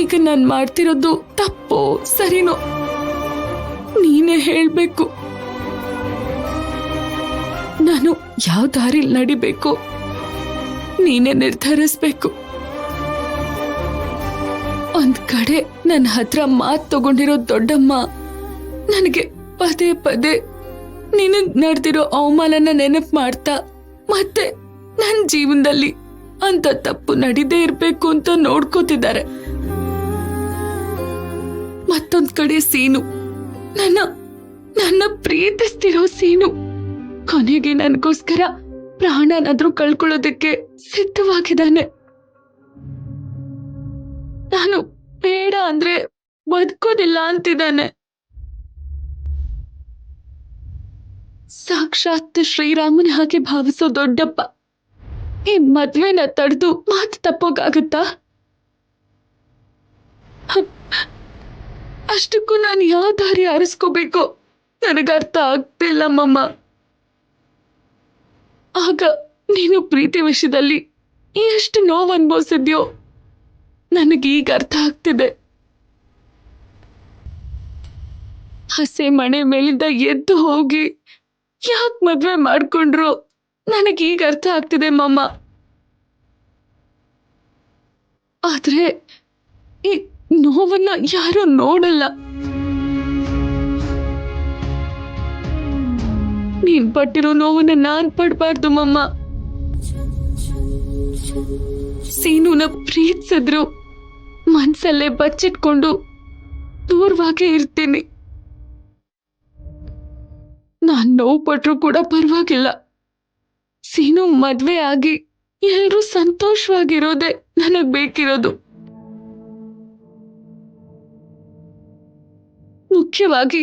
ಈಗ ನಾನ್ ಮಾಡ್ತಿರೋದು ತಪ್ಪೋ ಸರಿನೋ ನೀನೇ ಹೇಳ್ಬೇಕು. ನಾನು ಯಾವ ದಾರಿಲ್ ನಡಿಬೇಕು ನೀನೇ ನಿರ್ಧರಿಸ್ಬೇಕು. ಒಂದ್ ಕಡೆ ನನ್ನ ಹತ್ರ ಮಾತ್ ತಗೊಂಡಿರೋ ದೊಡ್ಡಮ್ಮ ನನಗೆ ಪದೇ ಪದೇ ನಿನಗ್ ನಡೆದಿರೋ ಅವಮಾನನ ನೆನಪು ಮಾಡ್ತಾ ಮತ್ತೆ ನನ್ನ ಜೀವನದಲ್ಲಿ ಅಂತ ತಪ್ಪು ನಡೀದೇ ಇರ್ಬೇಕು ಅಂತ ನೋಡ್ಕೋತಿದ್ದಾರೆ. ಮತ್ತೊಂದ್ ಕಡೆ ಸೀನು ನನ್ನ ಪ್ರೀತಿಸ್ತಿರೋ ಸೀನು ಕೊನೆಗೆ ನನಗೋಸ್ಕರ ಪ್ರಾಣನಾದ್ರೂ ಕಳ್ಕೊಳ್ಳೋದಕ್ಕೆ ಸಿದ್ಧವಾಗಿದ್ದಾನೆ. ನಾನು ಬೇಡ ಅಂದ್ರೆ ಬದುಕೋದಿಲ್ಲ ಅಂತಿದ್ದಾನೆ. ಸಾಕ್ಷಾತ್ ಶ್ರೀರಾಮನ ಹಾಗೆ ಭಾವಿಸೋ ದೊಡ್ಡಪ್ಪ ಈ ಮದ್ವೆನ ತಡೆದು ಮಾತು ತಪ್ಪೋಕಾಗುತ್ತಾ? ಅಷ್ಟಕ್ಕೂ ನಾನು ಯಾವ ದಾರಿ ಆರಿಸ್ಕೋಬೇಕೋ ನನಗರ್ಥ ಆಗ್ತಿಲ್ಲ ಮಮ್ಮ. ಆಗ ನೀನು ಪ್ರೀತಿ ವಿಷಯದಲ್ಲಿ ಎಷ್ಟು ನೋವು ಅನ್ಭವಿಸಿದ್ಯೋ ನನಗೀಗ ಅರ್ಥ ಆಗ್ತಿದೆ. ಹಸೆ ಮನೆ ಮೇಲಿಂದ ಎದ್ದು ಹೋಗಿ ಯಾಕೆ ಮದ್ವೆ ಮಾಡ್ಕೊಂಡ್ರು ನನಗೀಗ ಅರ್ಥ ಆಗ್ತಿದೆ ಮಮ್ಮ. ಆದ್ರೆ ಈ ನೋವನ್ನ ಯಾರು ನೋಡಲ್ಲ. ನೀನ್ ಪಟ್ಟಿರೋ ನೋವನ್ನ ನಾನ್ ಪಡ್ಬಾರ್ದು ಮಮ್ಮ. ಸೀನುನ ಪ್ರೀತಿಸಿದ್ರು ಮನ್ಸಲ್ಲೇ ಬಚ್ಚಿಟ್ಕೊಂಡು ದೂರವಾಗೇ ಇರ್ತೀನಿ. ನಾನ್ ನೋವು ಪಟ್ರು ಕೂಡ ಪರವಾಗಿಲ್ಲ. ಸೀನು ಮದ್ವೆ ಆಗಿ ಎಲ್ರೂ ಸಂತೋಷವಾಗಿರೋದೆ ನನಗ್ ಬೇಕಿರೋದು. ಮುಖ್ಯವಾಗಿ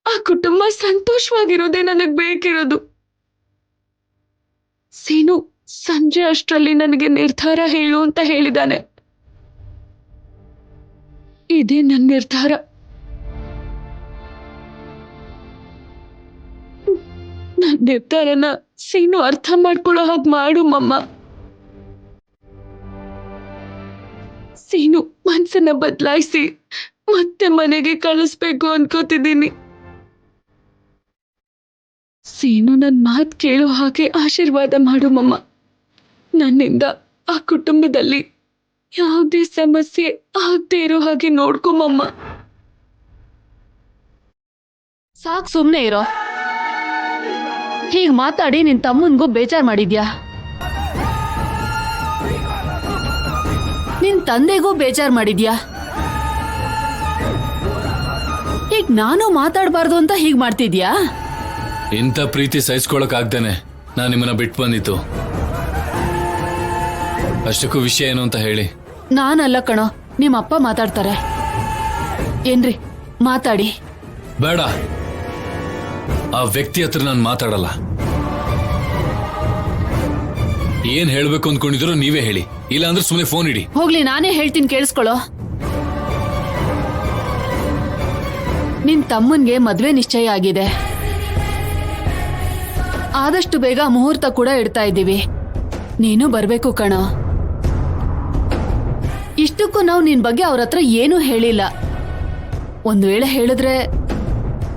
ಆ ಕುಟುಂಬ ಸಂತೋಷವಾಗಿರೋದೇ ನನಗ್ ಬೇಕಿರೋದು. ಸೀನು ಸಂಜೆ ಅಷ್ಟರಲ್ಲಿ ನನಗೆ ನಿರ್ಧಾರ ಹೇಳು ಅಂತ ಹೇಳಿದಾನೆ. ಇದೇ ನನ್ನ ನಿರ್ಧಾರ. ನನ್ನ ನಿರ್ಧಾರನ ಸೀನು ಅರ್ಥ ಮಾಡ್ಕೊಳ್ಳೋ ಹಾಗೆ ಮಾಡು ಮಮ್ಮ. ಸೀನು ಮನ್ಸನ್ನ ಬದಲಾಯಿಸಿ ಮತ್ತೆ ಮನೆಗೆ ಕಳಿಸ್ಬೇಕು ಅನ್ಕೋತಿದ್ದೀನಿ. ಸೀನು ನನ್ ಮಾತ್ ಕೇಳೋ ಹಾಗೆ ಆಶೀರ್ವಾದ ಮಾಡು ಮಮ್ಮ. ನನ್ನಿಂದ ಆ ಕುಟುಂಬದಲ್ಲಿ ಯಾವುದೇ ಸಮಸ್ಯೆ ಆಗದೆ ಇರೋ ಹಾಗೆ ನೋಡ್ಕೊಮಮ್ಮ. ಸಾಕ್, ಸುಮ್ನೆ ಇರೋ. ಹೀಗ್ ಮಾತಾಡಿ ನಿನ್ ತಮ್ಮನ್ಗೂ ಬೇಜಾರ್ ಮಾಡಿದ್ಯಾ? ನಿನ್ ತಂದೆಗೂ ಬೇಜಾರ್ ಮಾಡಿದ್ಯಾ? ಈಗ ನಾನು ಮಾತಾಡ್ಬಾರ್ದು ಅಂತ ಹೀಗ್ ಮಾಡ್ತಿದ್ಯಾ? ಇಂಥ ಪ್ರೀತಿ ಸಹಿಸ್ಕೊಳಕ್ ಆಗ್ದೇನೆ ನಾನು ನಿಮ್ಮನ್ನ ಬಿಟ್ಟು ಬಂದಿತ್ತು. ಅಷ್ಟಕ್ಕೂ ವಿಷಯ ಏನು ಅಂತ ಹೇಳಿ. ನಾನಲ್ಲ ಕಣೋ, ನಿಮ್ಮಪ್ಪ ಮಾತಾಡ್ತಾರೆ. ಏನ್ರಿ ಮಾತಾಡಿ. ಬೇಡ, ಆ ವ್ಯಕ್ತಿ ಹತ್ರ ನಾನು ಮಾತಾಡಲ್ಲ. ಏನ್ ಹೇಳ್ಬೇಕು ಅಂದ್ಕೊಂಡಿದ್ರು ನೀವೇ ಹೇಳಿ, ಇಲ್ಲ ಅಂದ್ರೆ ಸುಮ್ಮನೆ ಫೋನ್ ಇಡಿ. ಹೋಗ್ಲಿ, ನಾನೇ ಹೇಳ್ತೀನಿ, ಕೇಳಿಸ್ಕೊಳ್ಳೋ. ನಿನ್ ತಮ್ಮನ್ಗೆ ಮದ್ವೆ ನಿಶ್ಚಯ ಆಗಿದೆ. ಆದಷ್ಟು ಬೇಗ ಮುಹೂರ್ತ ಕೂಡ ಇಡ್ತಾ ಇದ್ದೀವಿ. ನೀನು ಬರ್ಬೇಕು ಕಣ. ಇಷ್ಟಕ್ಕೂ ನಾವು ನಿನ್ ಬಗ್ಗೆ ಅವ್ರ ಹತ್ರ ಏನೂ ಹೇಳಿಲ್ಲ. ಒಂದ್ ವೇಳೆ ಹೇಳಿದ್ರೆ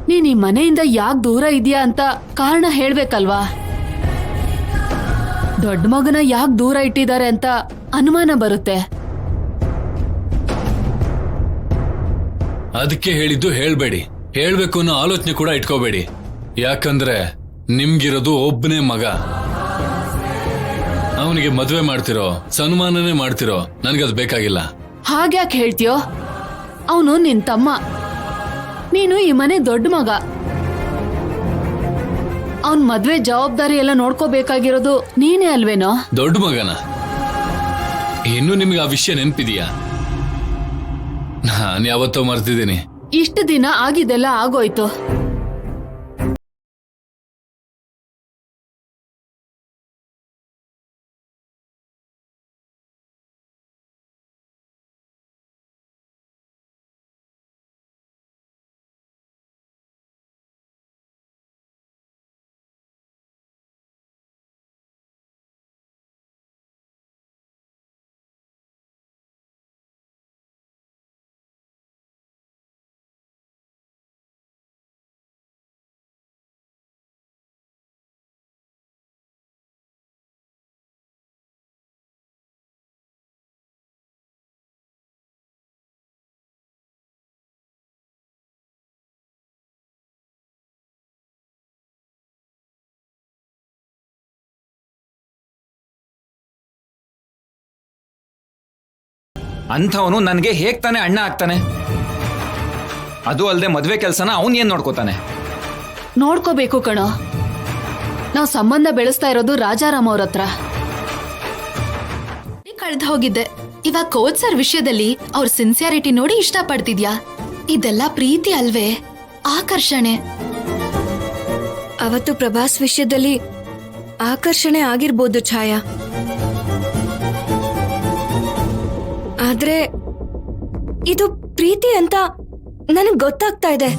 ನೀನ್ ಈ ಮನೆಯಿಂದ ಯಾಕೆ ದೂರ ಇದೆಯಾ ಅಂತ ಕಾರಣ ಹೇಳ್ಬೇಕಲ್ವಾ? ದೊಡ್ಡ ಮಗನ ಯಾಕೆ ದೂರ ಇಟ್ಟಿದ್ದಾರೆ ಅಂತ ಅನುಮಾನ ಬರುತ್ತೆ. ಅದಕ್ಕೆ ಹೇಳಿದ್ದು ಹೇಳ್ಬೇಡಿ. ಹೇಳ್ಬೇಕು ಅನ್ನೋ ಆಲೋಚನೆ ಕೂಡ ಇಟ್ಕೋಬೇಡಿ. ಯಾಕಂದ್ರೆ ನಿಮ್ಗಿರೋದು ಒಬ್ಬನೇ ಮಗ. ಅವನಿಗೆ ಮದ್ವೆ ಮಾಡ್ತಿರೋ, ಸನ್ಮಾನನೇ ಮಾಡ್ತಿರೋ, ನನ್ಗದ್ ಬೇಕಾಗಿಲ್ಲ. ಹಾಗ್ಯಾಕೆ ಹೇಳ್ತೀಯೋ? ಅವನು ನಿನ್ ತಮ್ಮ, ನೀನು ಈ ಮನೆ ದೊಡ್ಡ ಮಗ. ಅವನ್ ಮದ್ವೆ ಜವಾಬ್ದಾರಿ ಎಲ್ಲ ನೋಡ್ಕೋಬೇಕಾಗಿರೋದು ನೀನೇ ಅಲ್ವೇನೋ? ದೊಡ್ಡ ಮಗನ? ಇನ್ನು ನಿಮ್ಗೆ ಆ ವಿಷಯ ನೆನ್ಪಿದೀಯಾ? ನಾನು ಯಾವತ್ತೋ ಮರ್ತಿದ್ದೀನಿ. ಇಷ್ಟು ದಿನ ಆಗಿದ್ದೆಲ್ಲ ಆಗೋಯ್ತು. ಅಂಥವನು ನನಗೆ ಹೇಗ್ ತಾನೇ ಅಣ್ಣ ಆಗ್ತಾನೆ? ಅದು ಅಲ್ಲದೆ ಮದ್ವೆ ಕೆಲಸನ ಅವನ್ ಏನ್ ನೋಡ್ಕೋತಾನೆ? ನೋಡ್ಕೋಬೇಕು ಕಣೋ. ನಾವ್ ಸಂಬಂಧ ಬೆಳೆಸ್ತಾ ಇರೋದು ರಾಜಾರಾಮ್ ಅವ್ರ ಹತ್ರ. ಕಳ್ದು ಹೋಗಿದ್ದೆ. ಇವಾಗ ಕೋಚ್ ಸರ್ ವಿಷಯದಲ್ಲಿ ಅವ್ರ ಸಿನ್ಸಿಯಾರಿಟಿ ನೋಡಿ ಇಷ್ಟ ಪಡ್ತಿದ್ಯಾ? ಇದೆಲ್ಲ ಪ್ರೀತಿ ಅಲ್ವೇ? ಆಕರ್ಷಣೆ. ಅವತ್ತು ಪ್ರಭಾಸ್ ವಿಷಯದಲ್ಲಿ ಆಕರ್ಷಣೆ ಆಗಿರ್ಬೋದು ಛಾಯಾ, ಆದ್ರೆ ಇದು ಪ್ರೀತಿ ಅಂತ ನನಗ್ ಗೊತ್ತಾಗ್ತಾ ಇದೆ.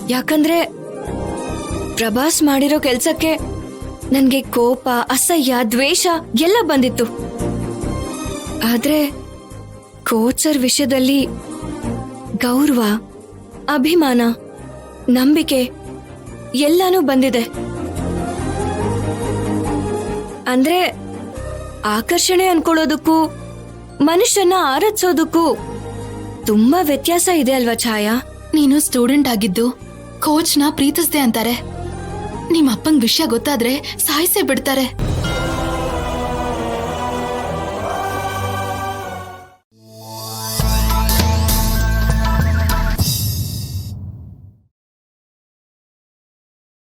ಯಾಕಂದ್ರೆ ಪ್ರಭಾಸ್ ಮಾಡಿರೋ ಕೆಲ್ಸಕ್ಕೆ ನನ್ಗೆ ಕೋಪ, ಅಸಹ್ಯ, ದ್ವೇಷ ಎಲ್ಲ ಬಂದಿತ್ತು. ಆದ್ರೆ ಕೋಚರ್ ವಿಷಯದಲ್ಲಿ ಗೌರವ, ಅಭಿಮಾನ, ನಂಬಿಕೆ ಎಲ್ಲಾನು ಬಂದಿದೆ. ಅಂದ್ರೆ ಆಕರ್ಷಣೆ ಅನ್ಕೊಳ್ಳೋದಕ್ಕೂ ಮನುಷ್ಯನ ಆರಾಧಿಸೋದಕ್ಕೂ ತುಂಬಾ ವ್ಯತ್ಯಾಸ ಇದೆ ಅಲ್ವಾ ಛಾಯಾ? ನೀನು ಸ್ಟೂಡೆಂಟ್ ಆಗಿದ್ದು ಕೋಚ್ನ ಪ್ರೀತಿಸ್ದೆ ಅಂತಾರೆ. ನಿಮ್ಮ ಅಪ್ಪಂಗ್ ವಿಷಯ ಗೊತ್ತಾದ್ರೆ ಸಾಯಿಸೇ ಬಿಡ್ತಾರೆ.